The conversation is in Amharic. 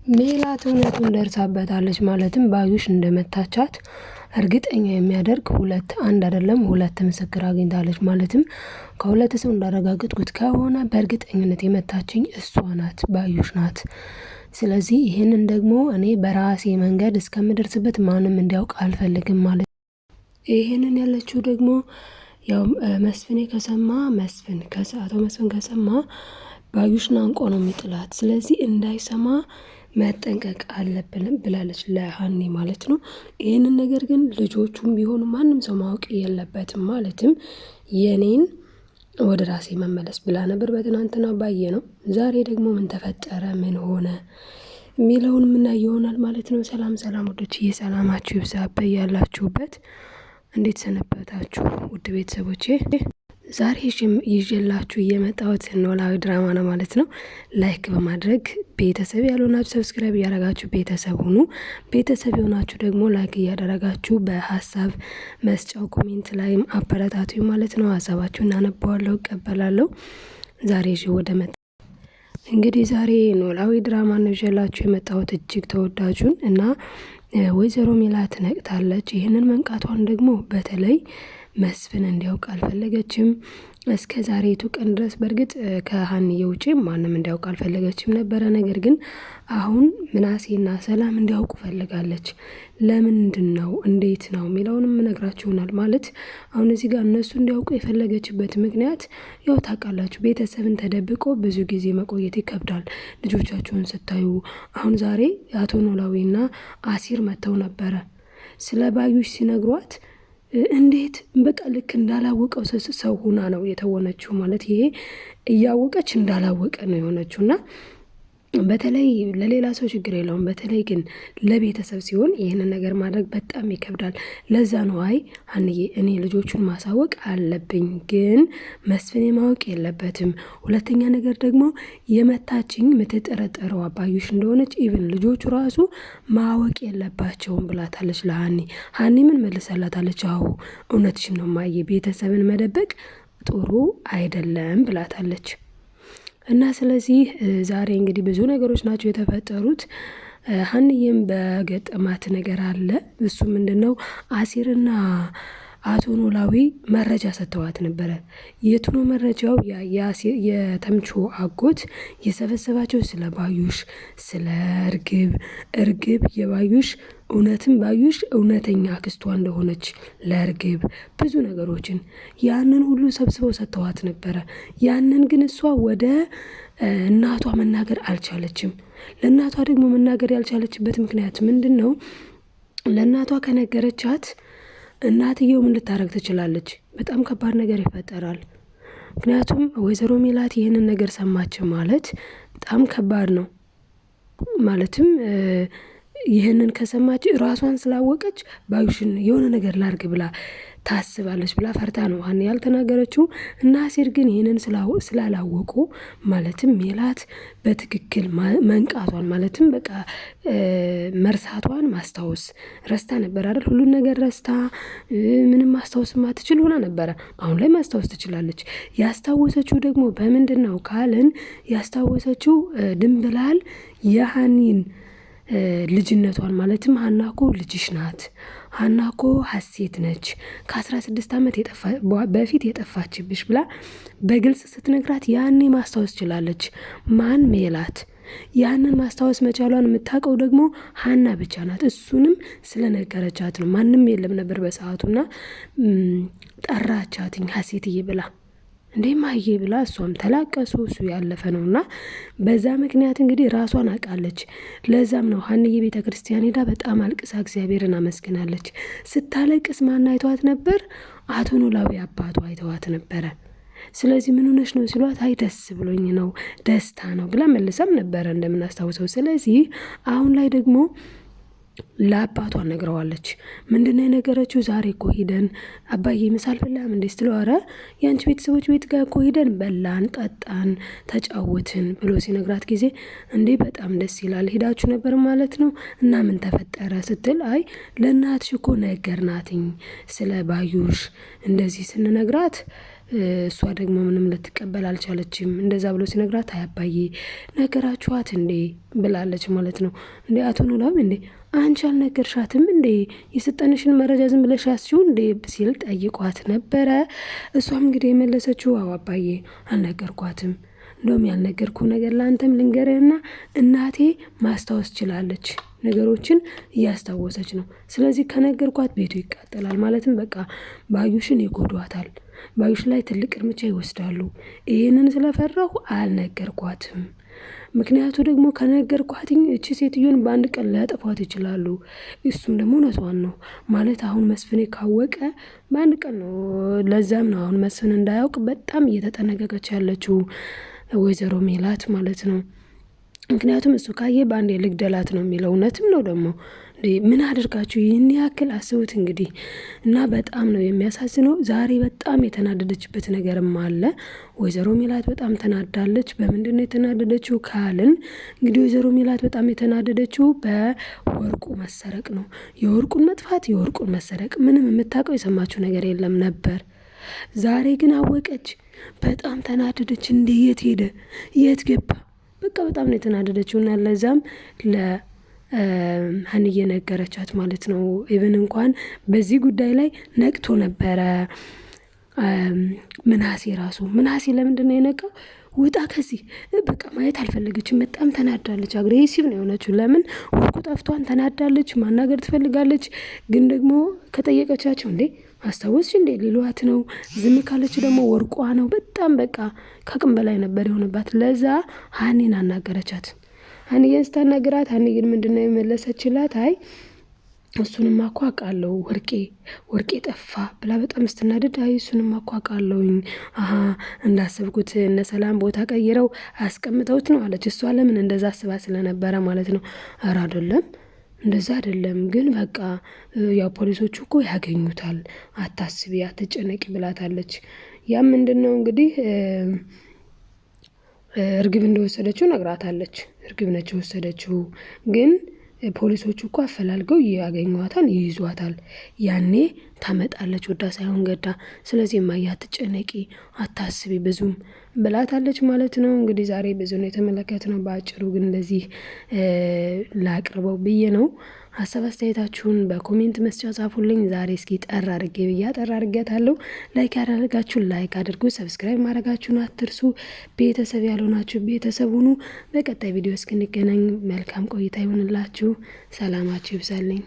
ሜላት እውነቱን ደርሳበታለች ማለትም ባዩሽ እንደመታቻት እርግጠኛ የሚያደርግ አንድ አይደለም ሁለት ምስክር አግኝታለች። ማለትም ከሁለት ሰው እንዳረጋገጥኩት ከሆነ በእርግጠኝነት የመታችኝ እሷ ናት፣ ባዩሽ ናት። ስለዚህ ይሄንን ደግሞ እኔ በራሴ መንገድ እስከምደርስበት ማንም እንዲያውቅ አልፈልግም ማለት። ይሄንን ያለችው ደግሞ ያው መስፍኔ ከሰማ አቶ መስፍን ከሰማ ባዩሽን አንቆ ነው የሚጥላት። ስለዚህ እንዳይሰማ መጠንቀቅ አለብን ብላለች ለሀኒ ማለት ነው። ይህንን ነገር ግን ልጆቹም ቢሆኑ ማንም ሰው ማወቅ የለበትም። ማለትም የኔን ወደ ራሴ መመለስ ብላ ነበር በትናንትና ባየ ነው። ዛሬ ደግሞ ምን ተፈጠረ ምን ሆነ የሚለውን የምናየው ይሆናል ማለት ነው። ሰላም ወዶች ሰላማችሁ ይብዛ በያላችሁበት። እንዴት ሰነበታችሁ ውድ ቤተሰቦቼ? ዛሬ ይዤላችሁ የመጣሁት ኖላዊ ድራማ ነው ማለት ነው። ላይክ በማድረግ ቤተሰብ ያልሆናችሁ ሰብስክራይብ እያደረጋችሁ ቤተሰብ ሁኑ። ቤተሰብ የሆናችሁ ደግሞ ላይክ እያደረጋችሁ በሀሳብ መስጫው ኮሜንት ላይም አበረታቱኝ ማለት ነው። ሀሳባችሁን አነባዋለሁ፣ እቀበላለሁ። ዛሬ እንግዲህ ዛሬ ኖላዊ ድራማ ነው ይዤላችሁ የመጣሁት እጅግ ተወዳጁን እና ወይዘሮ ሜላት ነቅታለች። ይህንን መንቃቷን ደግሞ በተለይ መስፍን እንዲያውቅ አልፈለገችም። እስከ ዛሬቱ ቀን ድረስ በእርግጥ ከሀኒዬ ውጪ ማንም እንዲያውቅ አልፈለገችም ነበረ። ነገር ግን አሁን ምናሴና ሰላም እንዲያውቁ ፈልጋለች። ለምንድን ነው እንዴት ነው የሚለውንም እነግራችሁናል። ማለት አሁን እዚህ ጋር እነሱ እንዲያውቁ የፈለገችበት ምክንያት ያው ታውቃላችሁ፣ ቤተሰብን ተደብቆ ብዙ ጊዜ መቆየት ይከብዳል። ልጆቻችሁን ስታዩ አሁን ዛሬ አቶ ኖላዊና አሲር መጥተው ነበረ። ስለ ባዩሽ ሲነግሯት እንዴት በቃ ልክ እንዳላወቀው ሰው ሁና ነው የተወነችው። ማለት ይሄ እያወቀች እንዳላወቀ ነው የሆነችው እና በተለይ ለሌላ ሰው ችግር የለውም። በተለይ ግን ለቤተሰብ ሲሆን ይህንን ነገር ማድረግ በጣም ይከብዳል። ለዛ ነው ሀንዬ እኔ ልጆቹን ማሳወቅ አለብኝ፣ ግን መስፍኔ ማወቅ የለበትም። ሁለተኛ ነገር ደግሞ የመታችኝ የምትጠረጠረው ባዩሽ እንደሆነች ኢቭን ልጆቹ ራሱ ማወቅ የለባቸውም ብላታለች ለሀኒ። ሀኒ ምን መልሳላታለች? አዎ እውነትሽን ነው ማየ፣ ቤተሰብን መደበቅ ጥሩ አይደለም ብላታለች። እና ስለዚህ ዛሬ እንግዲህ ብዙ ነገሮች ናቸው የተፈጠሩት። ሀኒዬም በገጠማት ነገር አለ። እሱ ምንድነው? አሲርና አቶ ኖላዊ መረጃ ሰጥተዋት ነበረ። የቱ ነው መረጃው? የተምቹ አጎት የሰበሰባቸው ስለ ባዩሽ፣ ስለ እርግብ የባዩሽ ባዩሽ እውነተኛ አክስቷ እንደሆነች ለእርግብ ብዙ ነገሮችን ያንን ሁሉ ሰብስበው ሰጥተዋት ነበረ። ያንን ግን እሷ ወደ እናቷ መናገር አልቻለችም። ለእናቷ ደግሞ መናገር ያልቻለችበት ምክንያት ምንድን ነው? ለእናቷ ከነገረቻት እናትየው ምን ልታረግ ትችላለች? በጣም ከባድ ነገር ይፈጠራል። ምክንያቱም ወይዘሮ ሜላት ይህንን ነገር ሰማች ማለት በጣም ከባድ ነው። ማለትም ይህንን ከሰማች ራሷን ስላወቀች ባዩሽን የሆነ ነገር ላርግ ብላ ታስባለች ብላ ፈርታ ነው ሀኒ ያልተናገረችው። እና አሲር ግን ይህንን ስላላወቁ ማለትም ሜላት በትክክል መንቃቷን ማለትም በቃ መርሳቷን ማስታወስ ረስታ ነበር አይደል? ሁሉን ነገር ረስታ ምንም ማስታወስ ማትችል ሆና ነበረ። አሁን ላይ ማስታወስ ትችላለች። ያስታወሰችው ደግሞ በምንድን ነው ካልን ያስታወሰችው ድንብላል የሀኒን ልጅነቷን ማለትም ሀናኮ ልጅሽ ናት፣ ሀናኮ ሀሴት ነች፣ ከ16 ዓመት በፊት የጠፋችብሽ ብላ በግልጽ ስትነግራት ያኔ ማስታወስ ችላለች። ማን? ሜላት። ያንን ማስታወስ መቻሏን የምታውቀው ደግሞ ሀና ብቻ ናት። እሱንም ስለነገረቻት ነው። ማንም የለም ነበር በሰዓቱና ጠራቻትኝ ሀሴትዬ ብላ እንዴ ማዬ ብላ እሷም ተላቀሱ። እሱ ያለፈ ነውና በዛ ምክንያት እንግዲህ ራሷን አውቃለች። ለዛም ነው ሀንዬ ቤተ ክርስቲያን ሄዳ በጣም አልቅሳ እግዚአብሔርን አመስግናለች። ስታለቅስ ማን አይተዋት ነበር? አቶ ኖላዊ አባቷ አይተዋት ነበረ። ስለዚህ ምን ሆነሽ ነው ሲሏት አይ ደስ ብሎኝ ነው ደስታ ነው ብላ መልሳም ነበረ እንደምናስታውሰው። ስለዚህ አሁን ላይ ደግሞ ለአባቷ ነግረዋለች። ምንድነው የነገረችው? ዛሬ እኮ ሄደን አባዬ ምሳ አልበላህም እንዴ ስትለው ኧረ የአንቺ ቤተሰቦች ቤት ጋር እኮ ሄደን በላን፣ ጠጣን፣ ተጫወትን ብሎ ሲነግራት ጊዜ እንዴ በጣም ደስ ይላል፣ ሄዳችሁ ነበር ማለት ነው እና ምን ተፈጠረ ስትል አይ ለእናትሽ እኮ ነገርናትኝ ስለ ባዩሽ እንደዚህ ስንነግራት እሷ ደግሞ ምንም ልትቀበል አልቻለችም። እንደዛ ብሎ ሲነግራት አይ አባዬ ነገራችኋት እንዴ ብላለች ማለት ነው። እንዴ አቶ ኖላዊ እንዴ አንቺ አልነገርሻትም እንዴ የሰጠንሽን መረጃ ዝም ብለሽ ያስችው እንዴ ሲል ጠይቋት ነበረ። እሷም እንግዲህ የመለሰችው አዎ አባዬ አልነገርኳትም። እንደውም ያልነገርኩ ነገር ለአንተም ልንገርህና እናቴ ማስታወስ ችላለች፣ ነገሮችን እያስታወሰች ነው። ስለዚህ ከነገርኳት ቤቱ ይቃጠላል። ማለትም በቃ ባዩሽን ይጎዷታል፣ ባዩሽ ላይ ትልቅ እርምጃ ይወስዳሉ። ይህንን ስለፈራሁ አልነገርኳትም። ምክንያቱ ደግሞ ከነገርኳትኝ እቺ ሴትዮን በአንድ ቀን ሊያጠፏት ይችላሉ። እሱም ደግሞ እውነቷን ነው ማለት አሁን መስፍኔ ካወቀ በአንድ ቀን ነው። ለዛም ነው አሁን መስፍን እንዳያውቅ በጣም እየተጠነቀቀች ያለችው ወይዘሮ ሜላት ማለት ነው። ምክንያቱም እሱ ካየ በአንድ ልግደላት ነው የሚለው። እውነትም ነው ደግሞ ምን አድርጋችሁ ይህን ያክል አስቡት እንግዲህ። እና በጣም ነው የሚያሳዝነው። ዛሬ በጣም የተናደደችበት ነገርም አለ። ወይዘሮ ሜላት በጣም ተናዳለች። በምንድን ነው የተናደደችው ካልን እንግዲህ ወይዘሮ ሜላት በጣም የተናደደችው በወርቁ መሰረቅ ነው። የወርቁን መጥፋት፣ የወርቁን መሰረቅ ምንም የምታውቀው የሰማችው ነገር የለም ነበር። ዛሬ ግን አወቀች። በጣም ተናደደች። እንዴ የት ሄደ? የት ገባ? በቃ በጣም ነው የተናደደችው። እና ለዛም ሀንዬ ነገረቻት ማለት ነው። ኢቭን እንኳን በዚህ ጉዳይ ላይ ነቅቶ ነበረ ምናሴ ራሱ። ምናሴ ለምንድን ነው የነቃው? ውጣ ከዚህ በቃ ማየት አልፈለገችም። በጣም ተናዳለች። አግሬሲቭ ነው የሆነችው። ለምን ወርቁ ጠፍቷን ተናዳለች። ማናገር ትፈልጋለች። ግን ደግሞ ከጠየቀቻቸው እንዴ አስታወስሽ እንዴ ሊሏት ነው። ዝም ካለች ደግሞ ወርቋ ነው። በጣም በቃ ከአቅም በላይ ነበር የሆነባት። ለዛ ሀኒን አናገረቻት። ሀኒዬን ስታናግራት ሀኒ ግን ምንድነው የመለሰችላት? አይ እሱንማ እኮ አውቃለሁ ወርቄ ጠፋ ብላ በጣም ስትናደድ፣ አይ እሱንማ እኮ አውቃለሁኝ፣ እንዳሰብኩት እነ ሰላም ቦታ ቀይረው አስቀምጠውት ነው አለች። እሷ ለምን እንደዛ አስባ ስለነበረ ማለት ነው። ኧረ አይደለም እንደዛ አይደለም፣ ግን በቃ ያው ፖሊሶቹ እኮ ያገኙታል፣ አታስቢ አትጨነቂ ብላታለች። ያ ምንድነው እንግዲህ እርግብ እንደወሰደችው ነግራታለች። እርግብ ነች የወሰደችው። ግን ፖሊሶቹ እኮ አፈላልገው ያገኟታል፣ ይይዟታል። ያኔ ታመጣለች ወዳ ሳይሆን ገዳ። ስለዚህ እማዬ አትጨነቂ አታስቢ ብዙም ብላታለች ማለት ነው። እንግዲህ ዛሬ ብዙ ነው የተመለከትነው። በአጭሩ ግን እንደዚህ ላቅርበው ብዬ ነው። ሀሳብ አስተያየታችሁን በኮሜንት መስጫ ጻፉልኝ። ዛሬ እስኪ ጠር አድርጌ ብያ ጠር አድርጌታለሁ። ላይክ ያደረጋችሁ ላይክ አድርጉ፣ ሰብስክራይብ ማድረጋችሁን አትርሱ። ቤተሰብ ያልሆናችሁ ቤተሰብ ሁኑ። በቀጣይ ቪዲዮ እስክንገናኝ መልካም ቆይታ ይሆንላችሁ። ሰላማችሁ ይብዛልኝ።